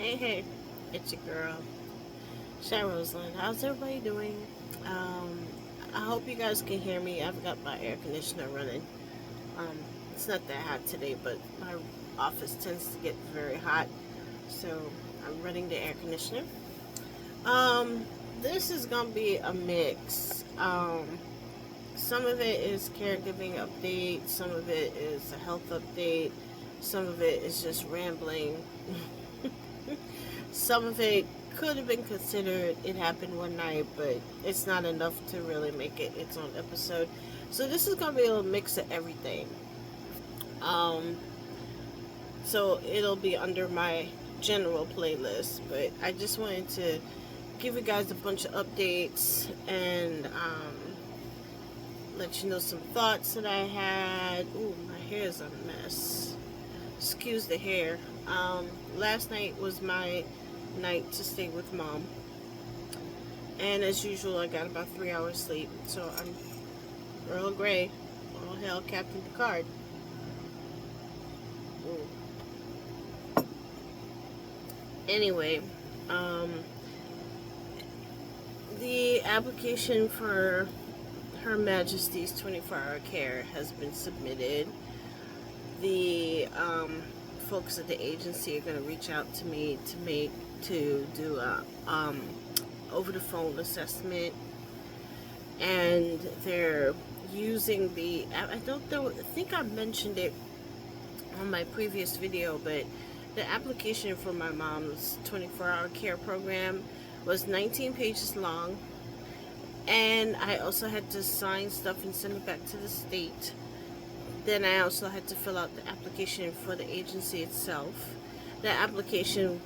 Hey, it's your girl, Shy Roseland. How's everybody doing? I hope you guys can hear me. I've got my air conditioner running. Um, it's not that hot today, but my office tends to get very hot, so I'm running the air conditioner. Um, this is gonna be a mix. Some of it is caregiving update, some of it is a health update, some of it is just rambling. Some of it could have been considered it happened one night, but it's not enough to really make it its own episode. So this is gonna be a mix of everything. Um, so it'll be under my general playlist, but I just wanted to give you guys a bunch of updates and let you know some thoughts that I had. Ooh, my hair is a mess. Excuse the hair. Last night was my night to stay with mom, and as usual, I got about 3 hours sleep. So I'm Earl Grey. All hail Captain Picard. Ooh. Anyway, um, the application for Her Majesty's 24-hour care has been submitted. The folks at the agency are going to reach out to me to do a over the phone assessment, and they're using the I don't know, I think I mentioned it on my previous video, but the application for my mom's 24-hour care program was 19 pages long, and I also had to sign stuff and send it back to the state. Then I also had to fill out the application for the agency itself. The application,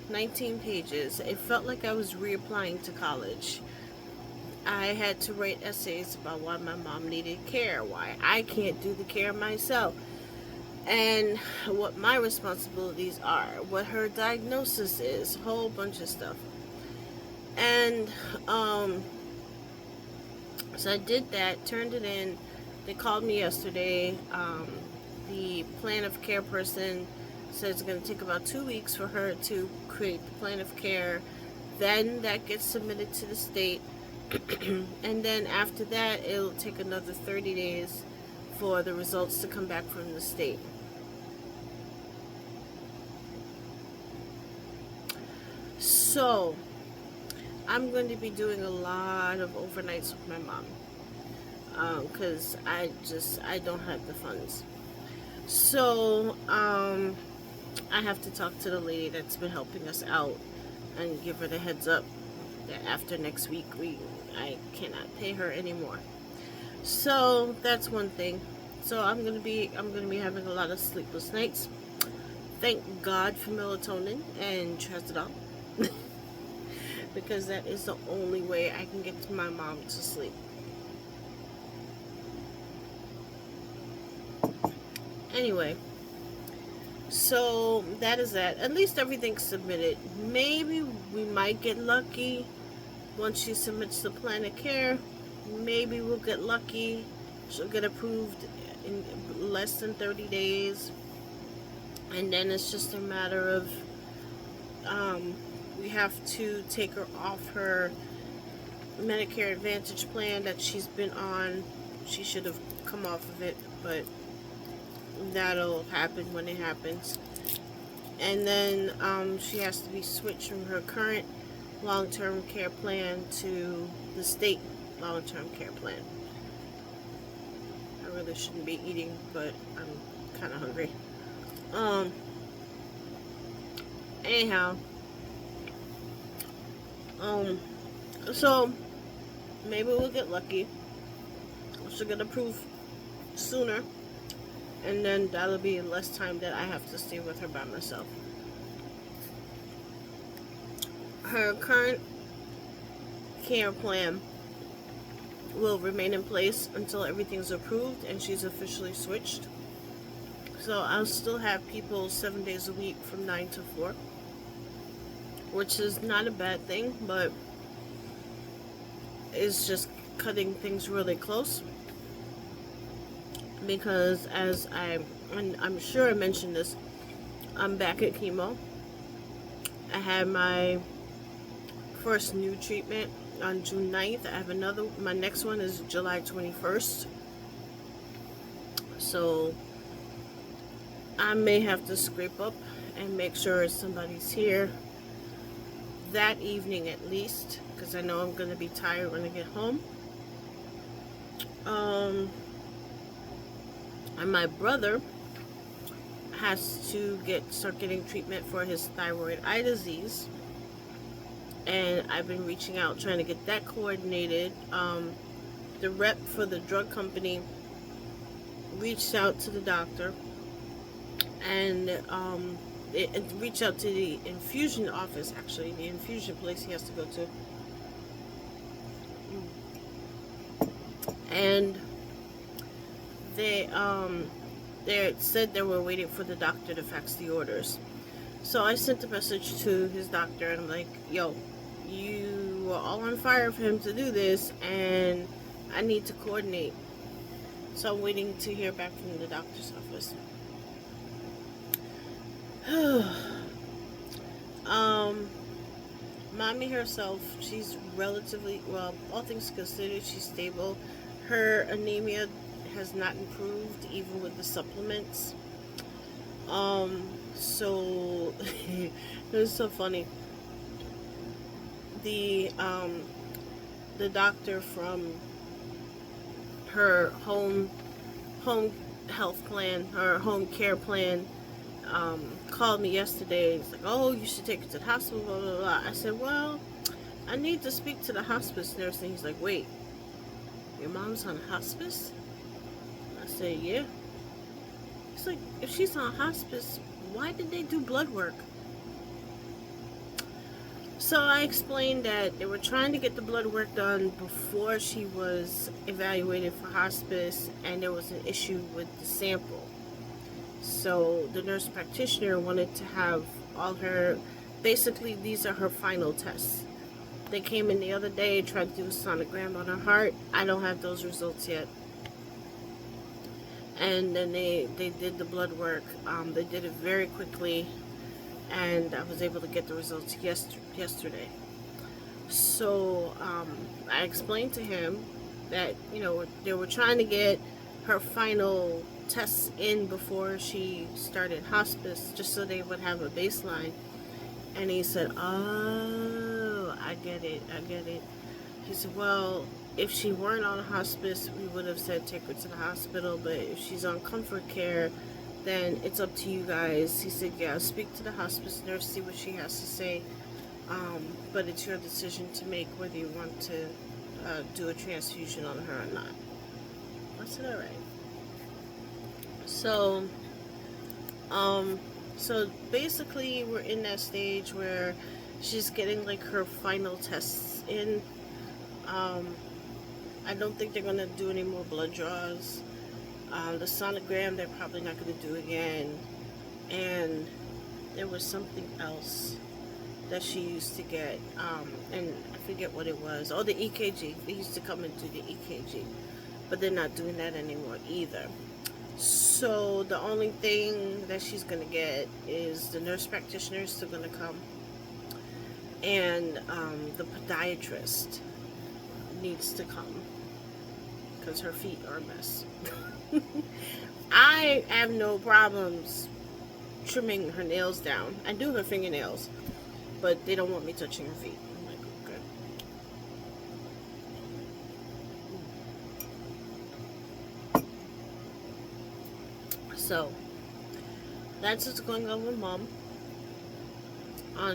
19 pages. It felt like I was reapplying to college. I had to write essays about why my mom needed care, why I can't do the care myself, and what my responsibilities are, what her diagnosis is, a whole bunch of stuff. And so I did that, turned it in. They called me yesterday. The plan of care person said it's going to take about 2 weeks for her to create the plan of care. Then that gets submitted to the state. And then after that, it'll take another 30 days for the results to come back from the state. So, I'm going to be doing a lot of overnights with my mom. Because I don't have the funds. So, I have to talk to the lady that's been helping us out and give her the heads up that after next week I cannot pay her anymore. So that's one thing. So I'm gonna be having a lot of sleepless nights. Thank God for melatonin and trazodone. Because that is the only way I can get my mom to sleep. Anyway, so that is that. At least everything's submitted. Maybe we might get lucky once she submits the plan of care. Maybe we'll get lucky. She'll get approved in less than 30 days. And then it's just a matter of we have to take her off her Medicare Advantage plan that she's been on. She should have come off of it, but that'll happen when it happens. And then she has to be switched from her current long-term care plan to the state long-term care plan. I really shouldn't be eating, but I'm kind of hungry. Anyhow, so maybe we'll get lucky. She'll get approved sooner, and then that'll be less time that I have to stay with her by myself. Her current care plan will remain in place until everything's approved and she's officially switched. So I'll still have people 7 days a week from 9 to 4, which is not a bad thing, but it's just cutting things really close. Because as I'm sure I mentioned this, I'm back at chemo, I had my first new treatment on June 9th. I have another, my next one is July 21st. So I may have to scrape up and make sure somebody's here that evening at least, because I know I'm going to be tired when I get home. And my brother has to start getting treatment for his thyroid eye disease, and I've been reaching out trying to get that coordinated. The rep for the drug company reached out to the doctor, and it reached out to the infusion office, actually the infusion place he has to go to, and they said they were waiting for the doctor to fax the orders. So I sent a message to his doctor, and I'm like, yo, you were all on fire for him to do this, and I need to coordinate. So I'm waiting to hear back from the doctor's office. Mommy herself, she's relatively, well, all things considered, she's stable. Her anemia has not improved even with the supplements. So it was so funny. The doctor from her home health plan, her home care plan, called me yesterday. He's like, oh, you should take her to the hospital, blah, blah, blah. I said, well, I need to speak to the hospice nurse. And he's like, wait, your mom's on hospice? I said, yeah. He's like, if she's on hospice, why did they do blood work? So I explained that they were trying to get the blood work done before she was evaluated for hospice, and there was an issue with the sample. So the nurse practitioner wanted to have all her, basically these are her final tests. They came in the other day, tried to do a sonogram on her heart. I don't have those results yet. And then they did the blood work. They did it very quickly, and I was able to get the results yesterday. So I explained to him that, you know, they were trying to get her final tests in before she started hospice, just so they would have a baseline. And he said, oh, I get it. He said, well, if she weren't on hospice, we would have said take her to the hospital, but if she's on comfort care, then it's up to you guys. He said, yeah, speak to the hospice nurse, see what she has to say, but it's your decision to make whether you want to do a transfusion on her or not. I said, all right. So basically we're in that stage where she's getting like her final tests in. I don't think they're gonna do any more blood draws. The sonogram they're probably not gonna do again. And there was something else that she used to get, and I forget what it was. Oh, the EKG. They used to come and do the EKG, but they're not doing that anymore either. So the only thing that she's gonna get is the nurse practitioner is still gonna come, and the podiatrist needs to come because her feet are a mess. I have no problems trimming her nails down. I do her fingernails, but they don't want me touching her feet. I'm like, okay. So that's what's going on with Mom.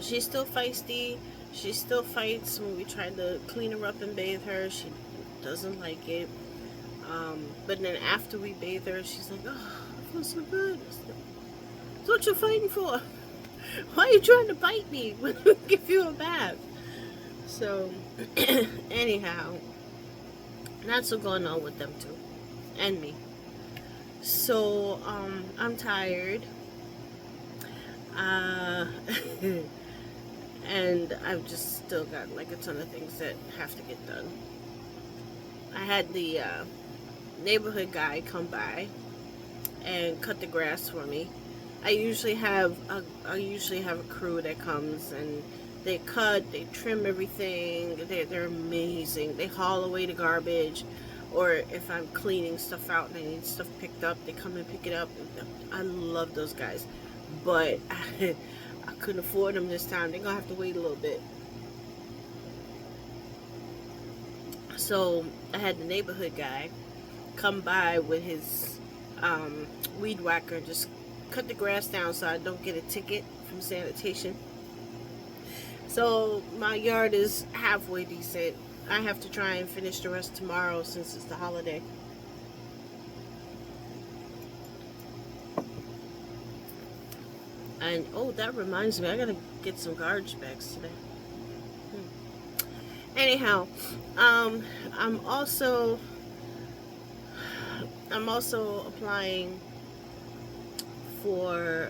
She's still feisty. She still fights when we try to clean her up and bathe her. She doesn't like it. But then after we bathe her, she's like, oh, I feel so good. That's what you're fighting for. Why are you trying to bite me when I give you a bath? So, anyhow, that's what's going on with them too. And me. So, I'm tired. And I've just still got like a ton of things that have to get done. I had the neighborhood guy come by and cut the grass for me. I usually have a crew that comes and they cut, they trim everything. They're amazing. They haul away the garbage, or if I'm cleaning stuff out and I need stuff picked up, they come and pick it up. I love those guys, but I couldn't afford them this time. They're gonna have to wait a little bit. So I had the neighborhood guy come by with his weed whacker, just cut the grass down so I don't get a ticket from sanitation. So my yard is halfway decent. I have to try and finish the rest tomorrow since it's the holiday. And oh, that reminds me, I gotta get some garbage bags today. Anyhow, I'm also applying for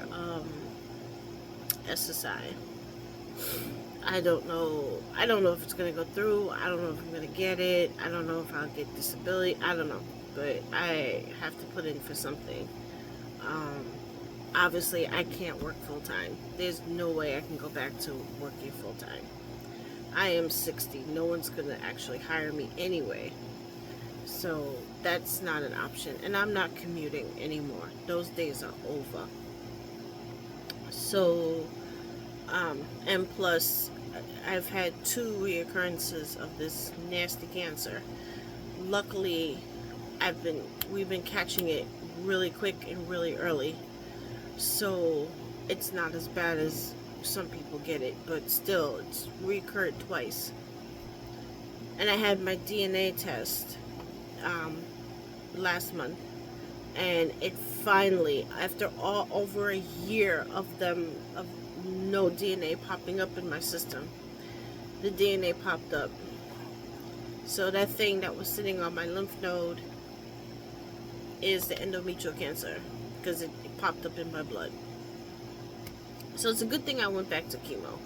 SSI. I don't know if it's gonna go through. I don't know if I'm gonna get it. I don't know if I'll get disability. I don't know, but I have to put in for something. Obviously, I can't work full time. There's no way I can go back to working full time. I am 60. No one's gonna actually hire me anyway. So that's not an option. And I'm not commuting anymore. Those days are over. So, and plus, I've had 2 reoccurrences of this nasty cancer. Luckily, we've been catching it really quick and really early. So it's not as bad as some people get it, but still, it's recurred twice. And I had my DNA test last month, and it finally, after over a year of no DNA popping up in my system, the DNA popped up. So that thing that was sitting on my lymph node is the endometrial cancer, because it popped up in my blood. So it's a good thing I went back to chemo.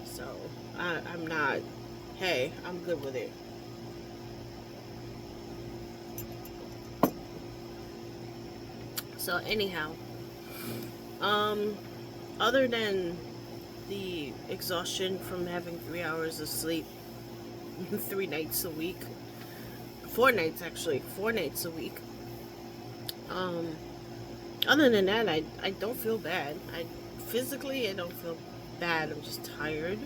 So I'm not, hey, I'm good with it. So anyhow, other than the exhaustion from having 3 hours of sleep 3 nights a week, 4 nights actually, 4 nights a week. Other than that, I don't feel bad. Physically, I don't feel bad. I'm just tired.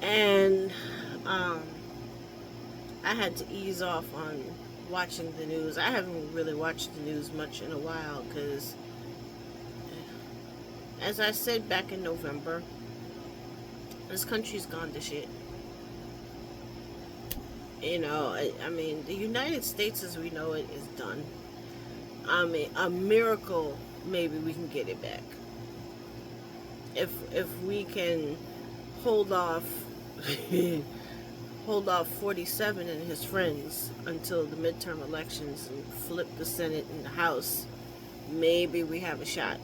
And I had to ease off on watching the news. I haven't really watched the news much in a while because, as I said back in November, this country's gone to shit. You know, I mean, the United States as we know it is done. I mean, a miracle, maybe we can get it back. If we can hold off 47 and his friends until the midterm elections and flip the Senate and the House, maybe we have a shot.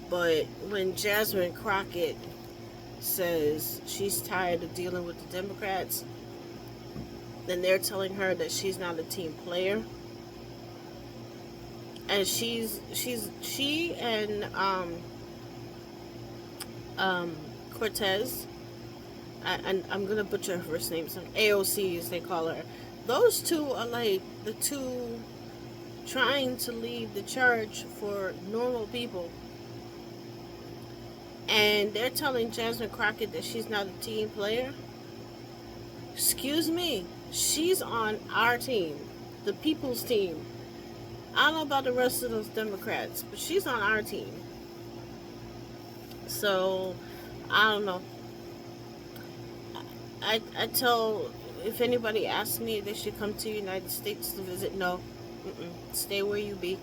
But when Jasmine Crockett says she's tired of dealing with the Democrats, then they're telling her that she's not a team player. And she and Cortez, I'm gonna butcher her first name, some AOC as they call her. Those two are like the two trying to lead the charge for normal people. And they're telling Jasmine Crockett that she's not a team player. Excuse me, she's on our team, the people's team. I don't know about the rest of those Democrats, but she's on our team. So, I don't know. I tell, if anybody asks me if they should come to the United States to visit, no. Stay where you be.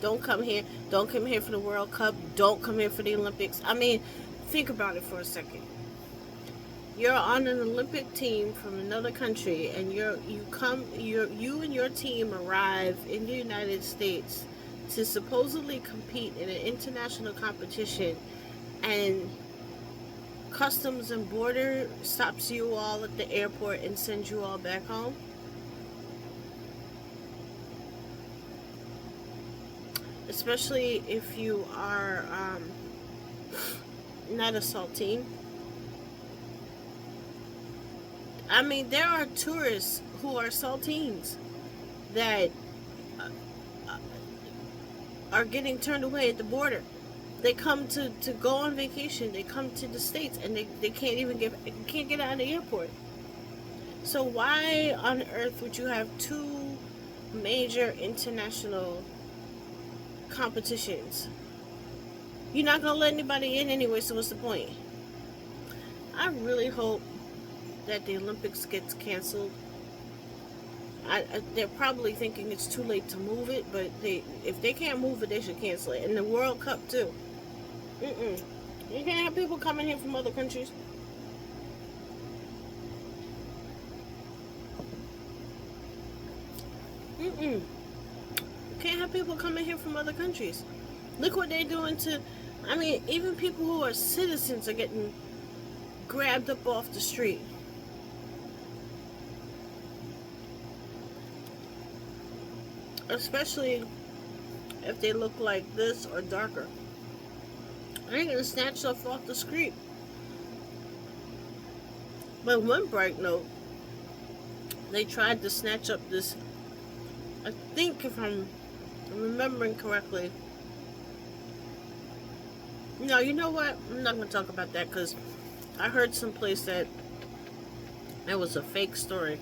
Don't come here. Don't come here for the World Cup. Don't come here for the Olympics. I mean, think about it for a second. You're on an Olympic team from another country, and you and your team arrive in the United States to supposedly compete in an international competition, and Customs and Border stops you all at the airport and sends you all back especially if you are not a saltine. I mean, there are tourists who are saltines that are getting turned away at the border. They come to go on vacation. They come to the States and they can't even can't get out of the airport. So why on earth would you have two major international competitions? You're not gonna let anybody in anyway, so what's the point? I really hope that the Olympics gets canceled. They're probably thinking it's too late to move it, but if they can't move it, they should cancel it. And the World Cup too. You can't have people coming here from other countries. You can't have people coming here from other countries. Look what they're doing to, I mean, even people who are citizens are getting grabbed up off the street. Especially if they look like this or darker. They're gonna snatch stuff off the street. But one bright note, they tried to snatch up this, I think if I'm remembering correctly. No, you know what? I'm not going to talk about that because I heard someplace that it was a fake story.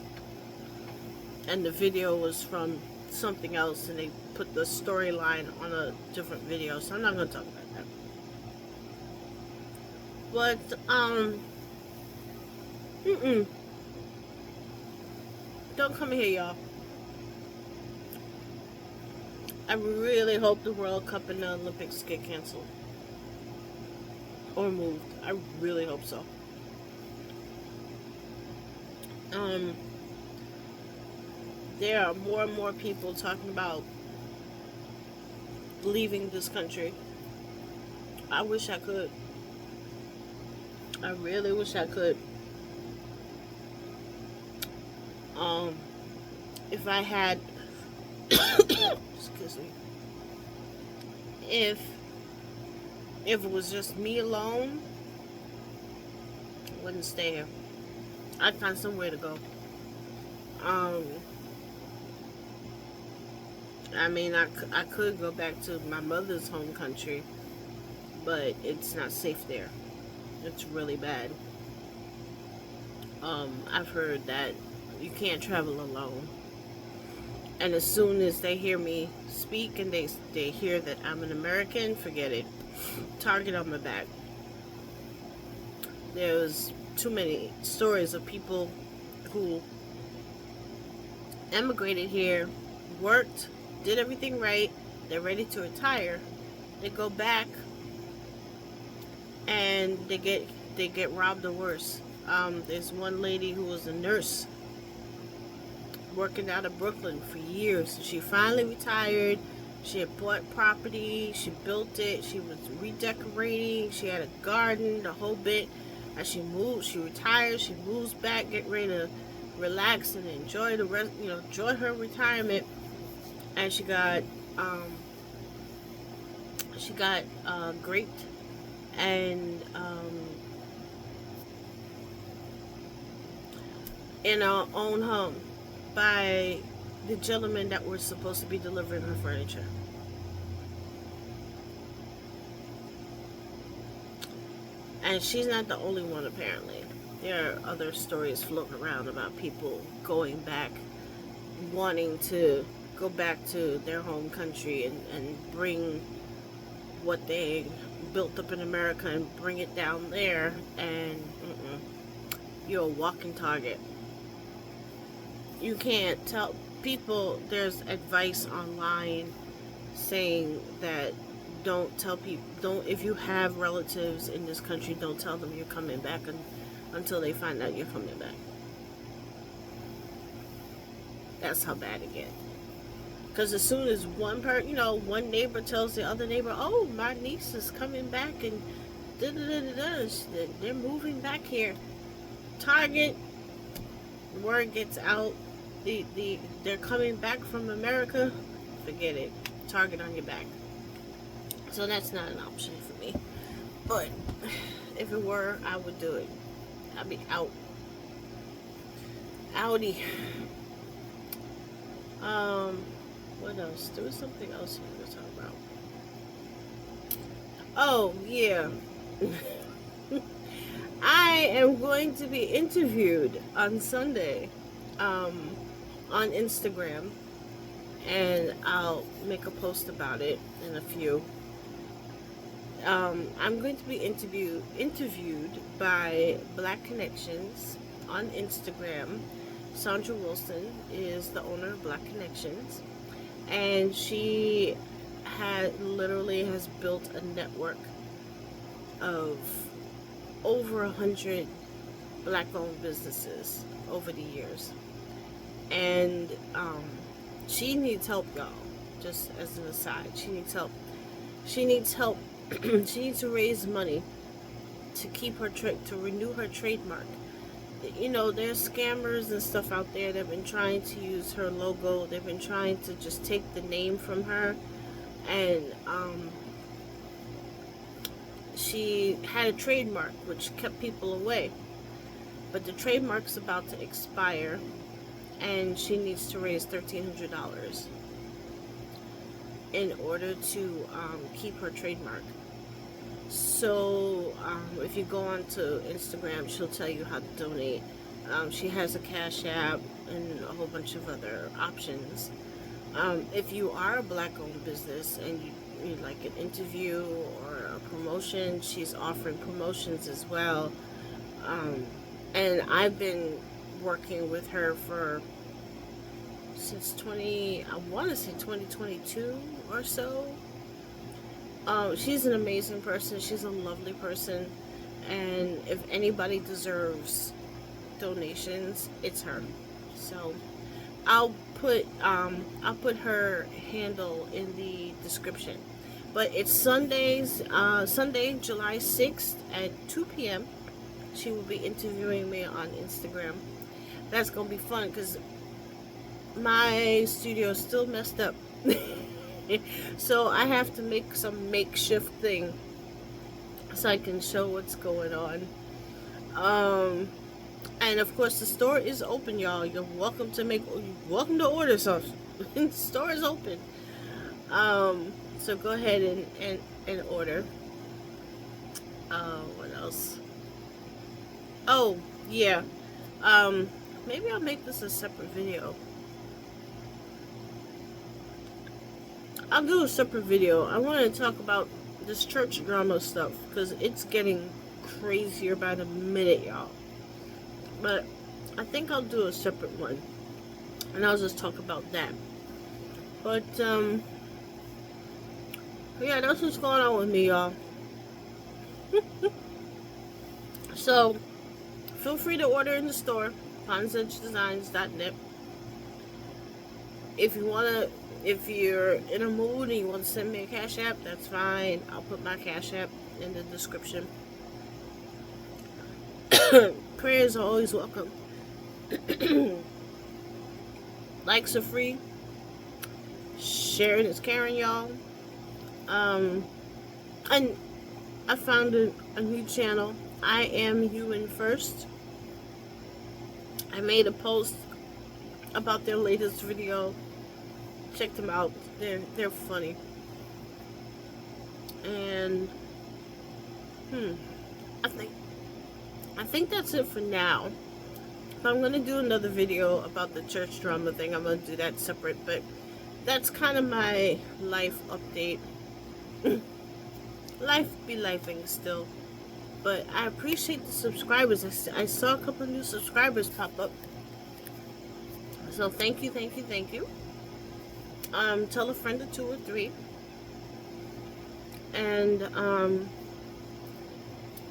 And the video was from something else and they put the storyline on a different video. So I'm not going to talk about that. But, don't come here, y'all. I really hope the World Cup and the Olympics get canceled. Or moved. I really hope so. There are more and more people talking about leaving this country. I wish I could. I really wish I could. If I had excuse me, if it was just me alone, I wouldn't stay here. I'd find somewhere to go. I mean, I could go back to my mother's home country, but it's not safe there. It's really bad. I've heard that you can't travel alone. And as soon as they hear me speak and they hear that I'm an American, forget it. Target on my back. There's too many stories of people who emigrated here, worked, did everything right, they're ready to retire, they go back and they get robbed or worse. There's one lady who was a nurse working out of Brooklyn for years. She finally retired. She had bought property, she built it, she was redecorating, she had a garden, the whole bit. As she moved, she retired, she moves back, get ready to relax and enjoy the rest, enjoy her retirement. And she got raped and in her own home by the gentlemen that were supposed to be delivering her furniture. And she's not the only one, apparently. There are other stories floating around about people going back, wanting to go back to their home country and bring what they built up in America and bring it down there, and you're a walking target. You can't tell people. There's advice online saying that don't tell people, if you have relatives in this country, don't tell them you're coming back until they find out you're coming back. That's how bad it gets. Because as soon as one one neighbor tells the other neighbor, oh, my niece is coming back and they're moving back here. Target, word gets out, they're coming back from America, forget it. Target on your back. So that's not an option for me. But if it were, I would do it. I'd be out. Outie. What else? There was something else we were talking about. Oh, yeah. I am going to be interviewed on Sunday on Instagram, and I'll make a post about it in a few. I'm going to be interviewed by Blackconnections on Instagram. Sandra Wilson is the owner of Blackconnections, and she has built a network of over 100 black-owned businesses over the years, and she needs help, y'all. Just as an aside, she needs help. She needs help. She needs to raise money to keep her to renew her trademark. You know, there's scammers and stuff out there that have been trying to use her logo. They've been trying to just take the name from her, and she had a trademark which kept people away, but the trademark's about to expire, and she needs to raise $1,300 in order to keep her trademark. So if you go onto Instagram, she'll tell you how to donate. She has a Cash App and a whole bunch of other options. If you are a black-owned business and you like an interview or a promotion, she's offering promotions as well. And I've been working with her since 2022 or so. She's an amazing person. She's a lovely person, and if anybody deserves donations, it's her. So I'll put her handle in the description. But it's Sunday, July 6th at 2 p.m. She will be interviewing me on Instagram. That's gonna be fun because my studio is still messed up. So I have to make some makeshift thing so I can show what's going on. And of course the store is open, y'all. You're welcome to order something. The store is open. So go ahead and order. What else? Oh yeah. Maybe I'll make this a separate video. I'll do a separate video. I want to talk about this church drama stuff because it's getting crazier by the minute, y'all. But I think I'll do a separate one, and I'll just talk about that. But yeah, that's what's going on with me, y'all. So feel free to order in the store, ponsedgedesigns.net. If you're in a mood and you want to send me a Cash App, that's fine. I'll put my Cash App in the description. Prayers are always welcome. Likes are free. Sharing is caring, y'all. And I found a new channel. I Am You In First. I made a post about their latest video. Check them out. They're funny. And I think that's it for now. If I'm gonna do another video about the church drama thing, I'm gonna do that separate, but that's kind of my life update. Life be lifing still. But I appreciate the subscribers. I saw a couple of new subscribers pop up. So thank you. Tell a friend or 2 or 3. And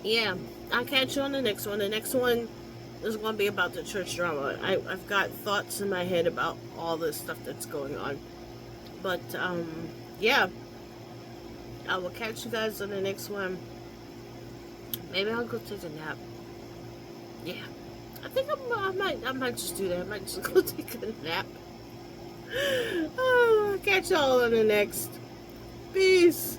yeah, I'll catch you on the next one. The next one is going to be about the church drama. I've got thoughts in my head about all this stuff that's going on. But yeah, I will catch you guys on the next one. Maybe I'll go take a nap. Yeah, I think I might just do that. I might just go take a nap. Oh, catch y'all on the next. Peace.